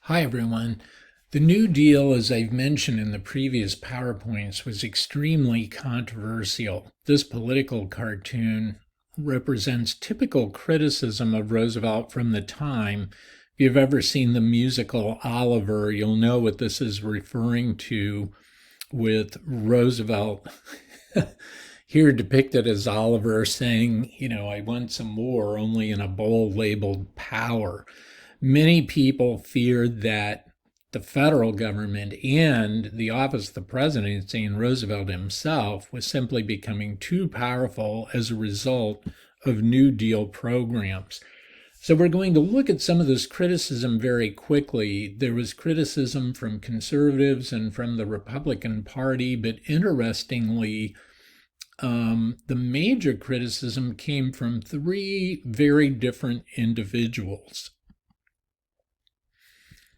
Hi, everyone. The New Deal, as I've mentioned in the previous PowerPoints, was extremely controversial. This political cartoon represents typical criticism of Roosevelt from the time. If you've ever seen the musical Oliver, you'll know what this is referring to with Roosevelt here depicted as Oliver saying, I want some more, only in a bowl labeled power. Many people feared that the federal government and the office of the presidency and Roosevelt himself was simply becoming too powerful as a result of New Deal programs. So we're going to look at some of this criticism very quickly. There was criticism from conservatives and from the Republican Party, but interestingly, the major criticism came from three very different individuals.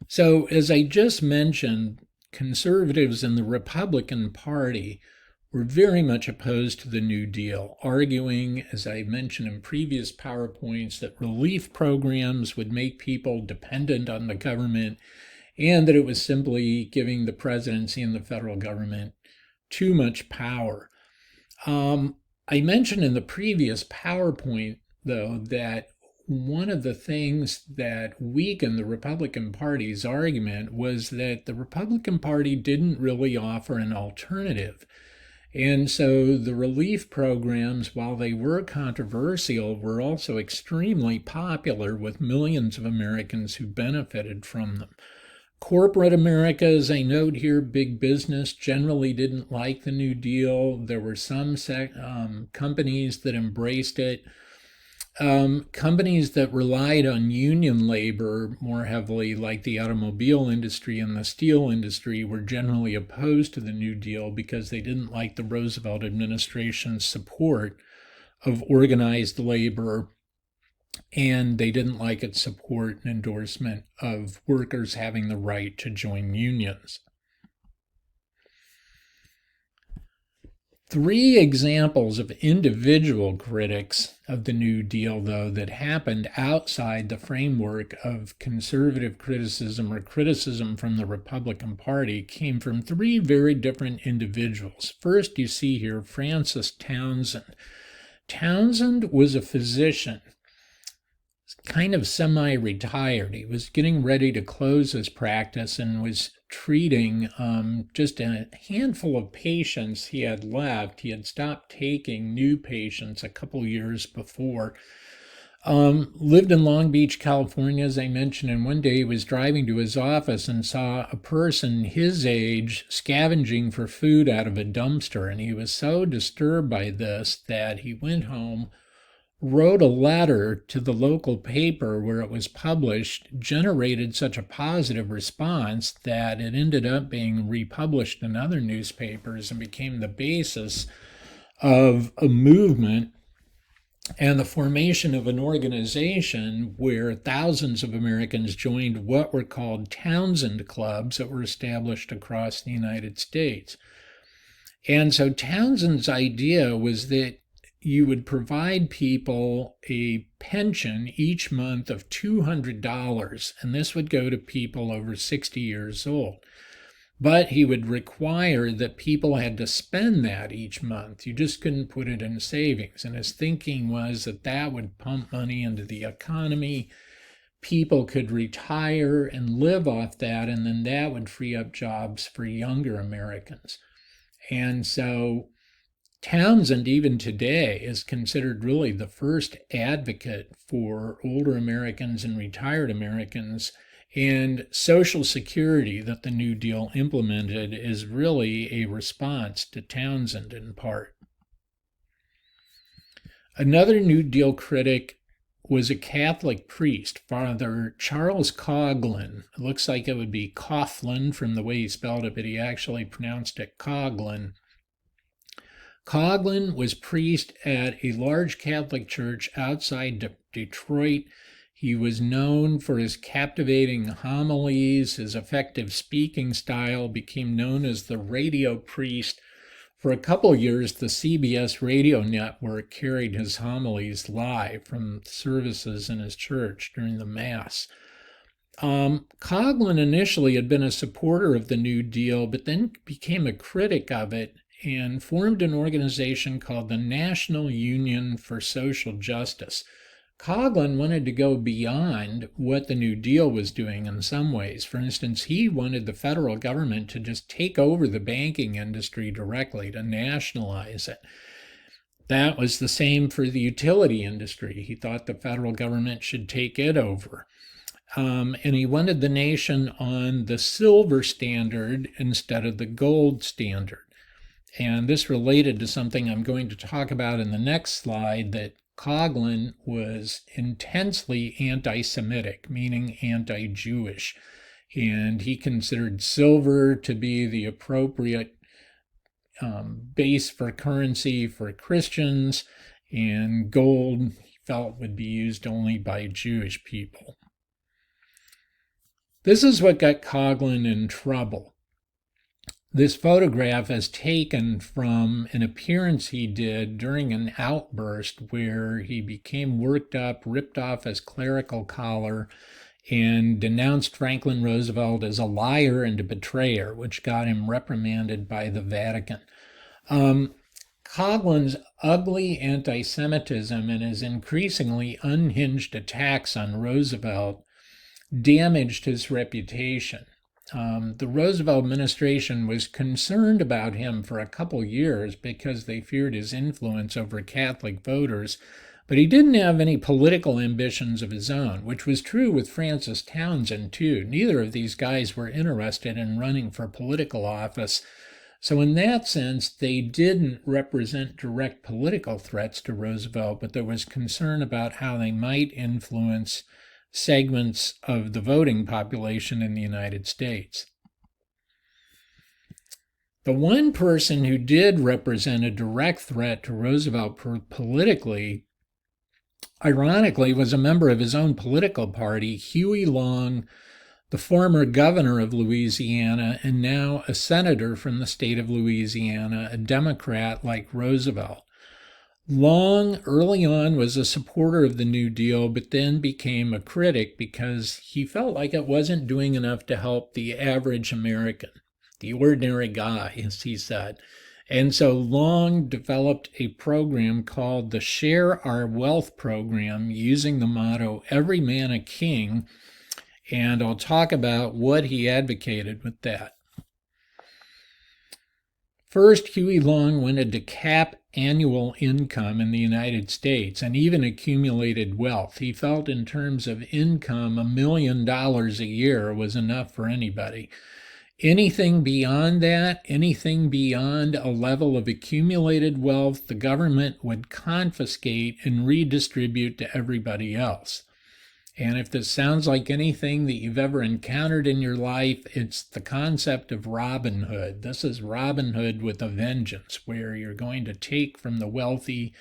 So, as I just mentioned, conservatives in the Republican Party were very much opposed to the New Deal, arguing, as I mentioned in previous PowerPoints, that relief programs would make people dependent on the government and that it was simply giving the presidency and the federal government too much power. I mentioned in the previous PowerPoint, though, that one of the things that weakened the Republican Party's argument was that the Republican Party didn't really offer an alternative. And so the relief programs, while they were controversial, were also extremely popular with millions of Americans who benefited from them. Corporate America, as I note here, big business generally didn't like the New Deal. There were some companies that embraced it. Companies that relied on union labor more heavily, like the automobile industry and the steel industry, were generally opposed to the New Deal because they didn't like the Roosevelt administration's support of organized labor, and they didn't like its support and endorsement of workers having the right to join unions. Three examples of individual critics of the New Deal, though, that happened outside the framework of conservative criticism or criticism from the Republican Party came from three very different individuals. First, you see here Francis Townsend. Townsend was a physician, kind of semi-retired. He was getting ready to close his practice and was treating just a handful of patients he had left. He had stopped taking new patients a couple years before. Lived in Long Beach, California, as I mentioned, and one day he was driving to his office and saw a person his age scavenging for food out of a dumpster, and he was so disturbed by this that he went home, wrote a letter to the local paper where it was published, generated such a positive response that it ended up being republished in other newspapers and became the basis of a movement and the formation of an organization where thousands of Americans joined what were called Townsend Clubs that were established across the United States. And so Townsend's idea was that you would provide people a pension each month of $200, and this would go to people over 60 years old. But he would require that people had to spend that each month. You just couldn't put it in savings. And his thinking was that that would pump money into the economy. People could retire and live off that, and then that would free up jobs for younger Americans. And so Townsend, even today, is considered really the first advocate for older Americans and retired Americans, and Social Security that the New Deal implemented is really a response to Townsend in part. Another New Deal critic was a Catholic priest, Father Charles Coughlin. It looks like it would be Coughlin from the way he spelled it, but he actually pronounced it Coughlin. Coughlin was priest at a large Catholic church outside Detroit. He was known for his captivating homilies. His effective speaking style became known as the radio priest. For a couple years, the CBS radio network carried his homilies live from services in his church during the Mass. Coughlin initially had been a supporter of the New Deal, but then became a critic of it and formed an organization called the National Union for Social Justice. Coughlin wanted to go beyond what the New Deal was doing in some ways. For instance, he wanted the federal government to just take over the banking industry directly, to nationalize it. That was the same for the utility industry. He thought the federal government should take it over. And he wanted the nation on the silver standard instead of the gold standard. And this related to something I'm going to talk about in the next slide, that Coughlin was intensely anti-Semitic, meaning anti-Jewish. And he considered silver to be the appropriate base for currency for Christians, and gold he felt would be used only by Jewish people. This is what got Coughlin in trouble. This photograph is taken from an appearance he did during an outburst where he became worked up, ripped off his clerical collar, and denounced Franklin Roosevelt as a liar and a betrayer, which got him reprimanded by the Vatican. Coughlin's ugly anti-Semitism and his increasingly unhinged attacks on Roosevelt damaged his reputation. The Roosevelt administration was concerned about him for a couple years because they feared his influence over Catholic voters, but he didn't have any political ambitions of his own, which was true with Francis Townsend, too. Neither of these guys were interested in running for political office. So in that sense, they didn't represent direct political threats to Roosevelt, but there was concern about how they might influence segments of the voting population in the United States. The one person who did represent a direct threat to Roosevelt politically, ironically, was a member of his own political party, Huey Long, the former governor of Louisiana and now a senator from the state of Louisiana, a Democrat like Roosevelt. Long, early on, was a supporter of the New Deal, but then became a critic because he felt like it wasn't doing enough to help the average American, the ordinary guy, as he said. And so Long developed a program called the Share Our Wealth program, using the motto, "Every man a king," and I'll talk about what he advocated with that. First, Huey Long wanted to cap annual income in the United States and even accumulated wealth. He felt in terms of income, $1 million a year was enough for anybody. Anything beyond that, anything beyond a level of accumulated wealth, the government would confiscate and redistribute to everybody else. And if this sounds like anything that you've ever encountered in your life, it's the concept of Robin Hood. This is Robin Hood with a vengeance, where you're going to take from the wealthy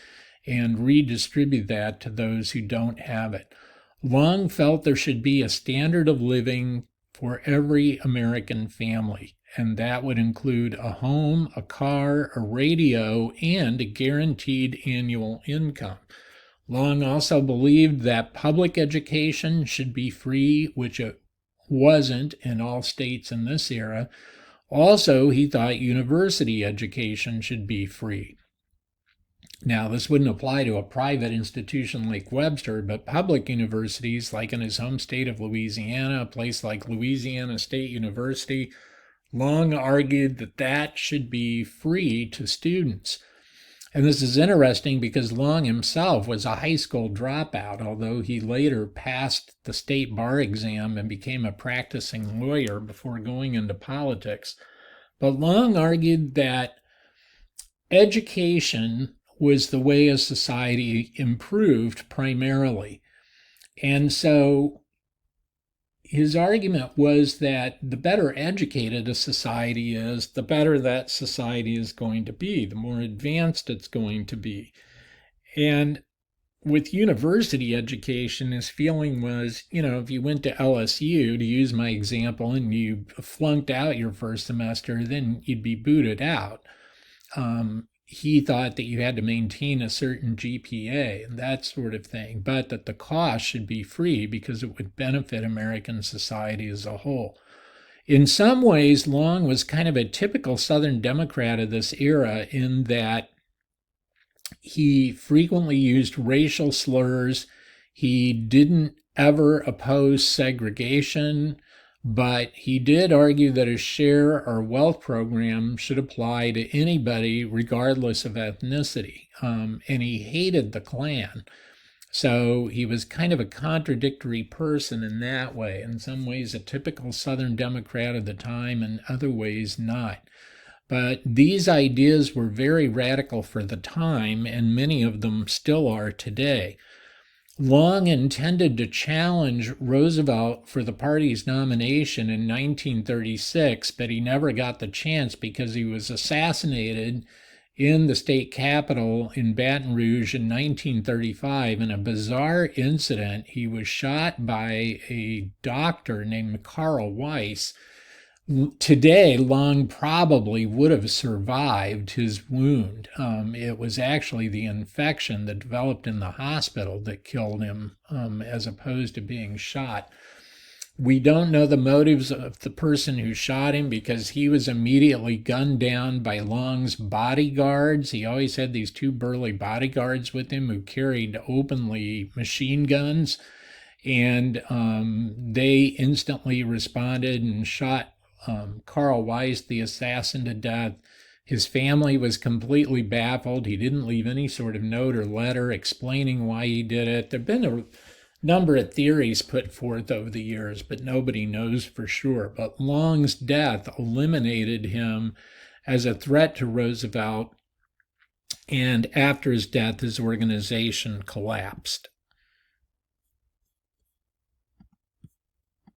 and redistribute that to those who don't have it. Long felt there should be a standard of living for every American family, and that would include a home, a car, a radio, and a guaranteed annual income. Long also believed that public education should be free, which it wasn't in all states in this era. Also, he thought university education should be free. Now, this wouldn't apply to a private institution like Webster, but public universities, like in his home state of Louisiana, a place like Louisiana State University, Long argued that that should be free to students. And this is interesting because Long himself was a high school dropout, although he later passed the state bar exam and became a practicing lawyer before going into politics. But Long argued that education was the way a society improved primarily. And so his argument was that the better educated a society is, the better that society is going to be, the more advanced it's going to be. And with university education, his feeling was, if you went to LSU, to use my example, and you flunked out your first semester, then you'd be booted out. he thought that you had to maintain a certain GPA and that sort of thing, but that the cost should be free because it would benefit American society as a whole. In some ways, Long was kind of a typical Southern Democrat of this era in that he frequently used racial slurs. He didn't ever oppose segregation, but he did argue that a share or wealth program should apply to anybody regardless of ethnicity. And he hated the Klan. So he was kind of a contradictory person in that way. In some ways, a typical Southern Democrat of the time, in other ways, not. But these ideas were very radical for the time, and many of them still are today. Long intended to challenge Roosevelt for the party's nomination in 1936, but he never got the chance because he was assassinated in the state capitol in Baton Rouge in 1935 in a bizarre incident. He was shot by a doctor named Carl Weiss. Today, Long probably would have survived his wound. It was actually the infection that developed in the hospital that killed him, as opposed to being shot. We don't know the motives of the person who shot him because he was immediately gunned down by Long's bodyguards. He always had these two burly bodyguards with him who carried openly machine guns, and they instantly responded and shot Carl Weiss, the assassin, to death. His family was completely baffled. He didn't leave any sort of note or letter explaining why he did it. There have been a number of theories put forth over the years, but nobody knows for sure. But Long's death eliminated him as a threat to Roosevelt, and after his death, his organization collapsed.